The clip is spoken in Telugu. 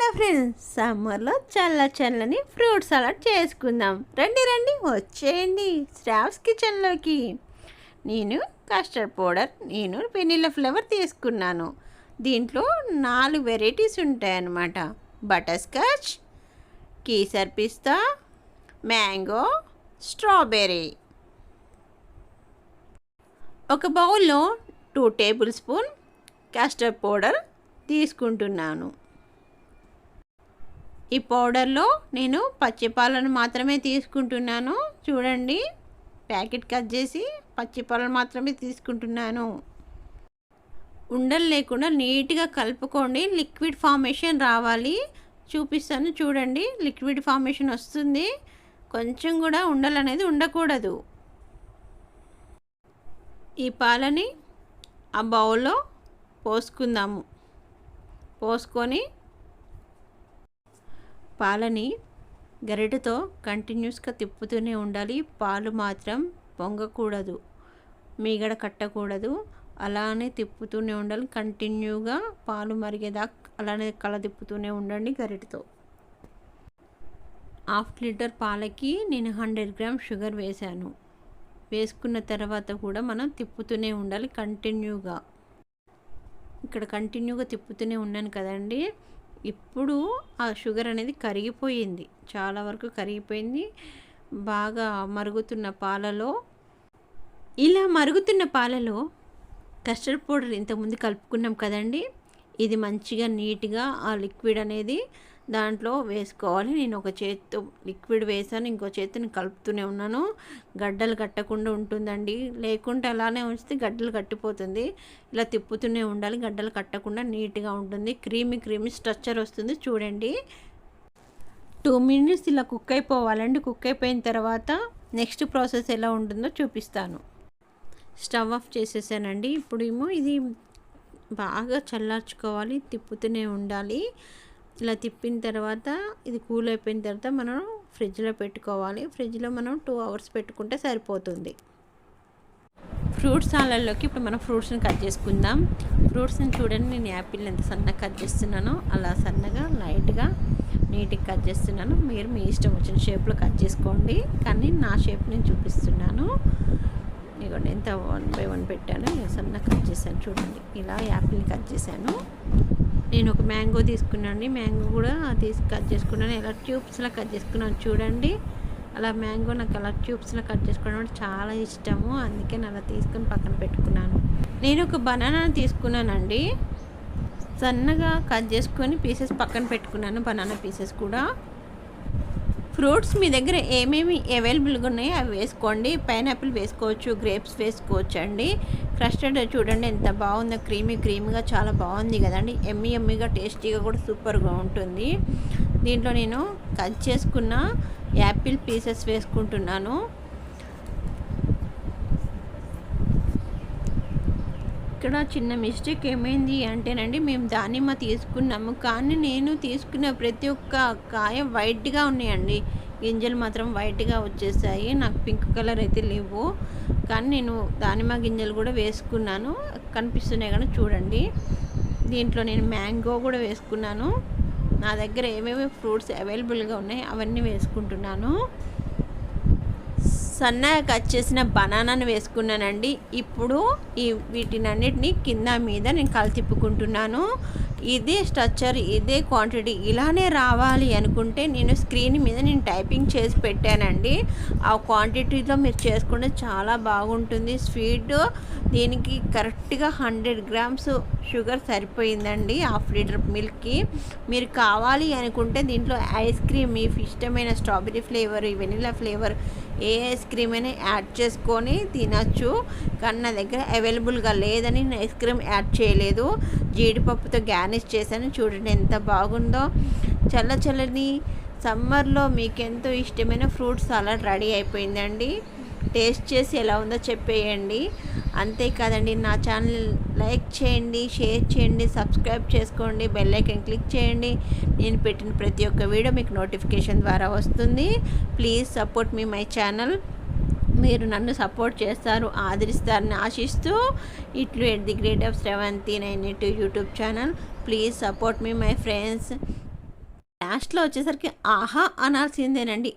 హలో ఫ్రెండ్స్, సమ్మర్లో చల్లని ఫ్రూట్ సలాడ్ చేసుకుందాం. రండి రండి వచ్చేయండి శ్రావ్స్ కిచెన్లోకి. నేను కస్టర్డ్ పౌడర్, వెనిలా ఫ్లేవర్ తీసుకున్నాను. దీంట్లో 4 వెరైటీస్ ఉంటాయన్నమాట. బటర్ స్కాచ్, కేసర్ పిస్తా, మ్యాంగో, స్ట్రాబెర్రీ. ఒక బౌల్లో 2 టేబుల్ స్పూన్ కస్టర్డ్ పౌడర్ తీసుకుంటున్నాను. ఈ పౌడర్లో నేను పచ్చి పాలను మాత్రమే తీసుకుంటున్నాను. చూడండి, ప్యాకెట్ కట్ చేసి పచ్చి పాలను మాత్రమే తీసుకుంటున్నాను. ఉండలు లేకుండా నీట్గా కలుపుకోండి. లిక్విడ్ ఫార్మేషన్ రావాలి. చూపిస్తాను చూడండి, లిక్విడ్ ఫార్మేషన్ వస్తుంది. కొంచెం కూడా ఉండలు అనేది ఉండకూడదు. ఈ పాలని ఆ బౌల్లో పోసుకుందాము. పోసుకొని పాలని గరిటెతో కంటిన్యూస్గా తిప్పుతూనే ఉండాలి. పాలు మాత్రం పొంగకూడదు, మీగడ కట్టకూడదు. అలానే తిప్పుతూనే ఉండాలి. కంటిన్యూగా పాలు మరిగేదాకా అలానే తిప్పుతూనే ఉండండి గరిటెతో. 1/2 లీటర్ పాలకి నేను 100 గ్రామ్ షుగర్ వేశాను. వేసుకున్న తర్వాత కూడా మనం తిప్పుతూనే ఉండాలి కంటిన్యూగా. ఇక్కడ కంటిన్యూగా తిప్పుతూనే ఉన్నాను కదండి. ఇప్పుడు ఆ షుగర్ అనేది కరిగిపోయింది, చాలా వరకు కరిగిపోయింది. బాగా మరుగుతున్న పాలలో, ఇలా మరుగుతున్న పాలలో కస్టర్డ్ పౌడర్ ఇంతకుముందు కలుపుకున్నాం కదండి, ఇది మంచిగా నీట్గా ఆ లిక్విడ్ అనేది దాంట్లో వేసుకోవాలి. నేను ఒక చేత్తో లిక్విడ్ వేసాను, ఇంకో చేతిని కలుపుతూనే ఉన్నాను. గడ్డలు కట్టకుండా ఉంటుందండి, లేకుంటే అలానే ఉంచితే గడ్డలు కట్టిపోతుంది. ఇలా తిప్పుతూనే ఉండాలి, గడ్డలు కట్టకుండా నీట్గా ఉంటుంది. క్రీమీ స్ట్రక్చర్ వస్తుంది. చూడండి, 2 మినిట్స్ ఇలా కుక్ అయిపోవాలండి. కుక్ అయిపోయిన తర్వాత నెక్స్ట్ ప్రాసెస్ ఎలా ఉంటుందో చూపిస్తాను. స్టవ్ ఆఫ్ చేసేసానండి. ఇప్పుడు ఏమో ఇది బాగా చల్లార్చుకోవాలి, తిప్పుతూనే ఉండాలి. ఇలా తిప్పిన తర్వాత ఇది కూల్ అయిపోయిన తర్వాత మనం ఫ్రిడ్జ్లో పెట్టుకోవాలి. ఫ్రిడ్జ్లో మనం 2 అవర్స్ పెట్టుకుంటే సరిపోతుంది. ఫ్రూట్స్ సాలడ్లోకి ఇప్పుడు మనం ఫ్రూట్స్ని కట్ చేసుకుందాం. ఫ్రూట్స్ని చూడండి, నేను యాపిల్ ఎంత సన్నగా కట్ చేస్తున్నానో అలా సన్నగా లైట్గా నీట్గా కట్ చేస్తున్నాను. మీరు మీ ఇష్టం వచ్చిన షేప్లో కట్ చేసుకోండి, కానీ నా షేప్ నేను చూపిస్తున్నాను. ఇదిగోండి, ఎంత 1 by 1 పెట్టాను, సన్నగా కట్ చేశాను. చూడండి, ఇలా యాపిల్ని కట్ చేశాను. నేను ఒక మ్యాంగో తీసుకున్నాను. మ్యాంగో కూడా కట్ చేసుకున్నాను. ఎలా ట్యూబ్స్లో కట్ చేసుకున్నాను చూడండి. అలా మ్యాంగో నాకు అలా ట్యూబ్స్లో కట్ చేసుకోవడం అంటే చాలా ఇష్టము, అందుకే నేను అలా తీసుకుని పక్కన పెట్టుకున్నాను. నేను ఒక బనానా తీసుకున్నానండి, సన్నగా కట్ చేసుకొని పీసెస్ పక్కన పెట్టుకున్నాను. బనానా పీసెస్ కూడా. ఫ్రూట్స్ మీ దగ్గర ఏమేమి అవైలబుల్గా ఉన్నాయో అవి వేసుకోండి. పైనాపిల్ వేసుకోవచ్చు, గ్రేప్స్ వేసుకోవచ్చు అండి. కస్టర్డ్ చూడండి ఎంత బాగుందో, క్రీమీగా చాలా బాగుంది కదండి. ఎమ్మీగా టేస్టీగా కూడా సూపర్గా ఉంటుంది. దీంట్లో నేను కట్ చేసుకున్న యాపిల్ పీసెస్ వేసుకుంటున్నాను. ఇక్కడ చిన్న మిస్టేక్ ఏమైంది అంటేనండి, మేము దానిమ్మ తీసుకున్నాము, కానీ నేను తీసుకున్న ప్రతి ఒక్క కాయ వైట్గా ఉన్నాయండి. గింజలు మాత్రం వైట్గా వచ్చేసాయి. నాకు పింక్ కలర్ అయితే లేవు, కానీ నేను దానిమ్మ గింజలు కూడా వేసుకున్నాను. కనిపిస్తున్నాయి కానీ చూడండి. దీంట్లో నేను మ్యాంగో కూడా వేసుకున్నాను. నా దగ్గర ఏమేమి ఫ్రూట్స్ అవైలబుల్గా ఉన్నాయి అవన్నీ వేసుకుంటున్నాను. సన్నగా కట్ చేసిన బనానాను వేసుకున్నానండి. ఇప్పుడు వీటినన్నిటిని కింద మీద నేను తిప్పుకుంటున్నాను. ఇదే స్ట్రక్చర్, ఇదే క్వాంటిటీ ఇలానే రావాలి అనుకుంటే నేను స్క్రీన్ మీద నేను టైపింగ్ చేసి పెట్టానండి. ఆ క్వాంటిటీలో మీరు చేసుకుంటే చాలా బాగుంటుంది స్వీట్. దీనికి కరెక్ట్గా 100 గ్రామ్స్ షుగర్ సరిపోయిందండి 1/2 లీటర్ మిల్క్కి. మీరు కావాలి అనుకుంటే దీంట్లో ఐస్ క్రీమ్, మీ ఇష్టమైన స్ట్రాబెర్రీ ఫ్లేవర్, వెనిలా ఫ్లేవర్ ఏ ఐస్ క్రీమ్ అయినా యాడ్ చేసుకొని తినచ్చు. కానీ నా దగ్గర అవైలబుల్గా లేదని నేను ఐస్ క్రీమ్ యాడ్ చేయలేదు. జీడిపప్పుతో గార్నిష్ చేశాను. చూడండి ఎంత బాగుందో. చల్లని సమ్మర్లో మీకు ఎంతో ఇష్టమైన ఫ్రూట్ సలాడ్ రెడీ అయిపోయిందండి. టేస్ట్ చేసి ఎలా ఉందో చెప్పేయండి. అంతేకాదండి, నా ఛానల్ లైక్ చేయండి, షేర్ చేయండి, సబ్స్క్రైబ్ చేసుకోండి, బెల్ ఐకాన్ క్లిక్ చేయండి. నేను పెట్టిన ప్రతి ఒక్క వీడియో మీకు నోటిఫికేషన్ ద్వారా వస్తుంది. Please support me my channel. మీరు నన్ను సపోర్ట్ చేస్తారు, ఆదరిస్తారని ఆశిస్తూ ఇట్లు the great of Sravanthi 982 YouTube channel. Please support me my friends. లాస్ట్‌లో వచ్చేసరికి ఆహా! అనాల్సిందేనండి.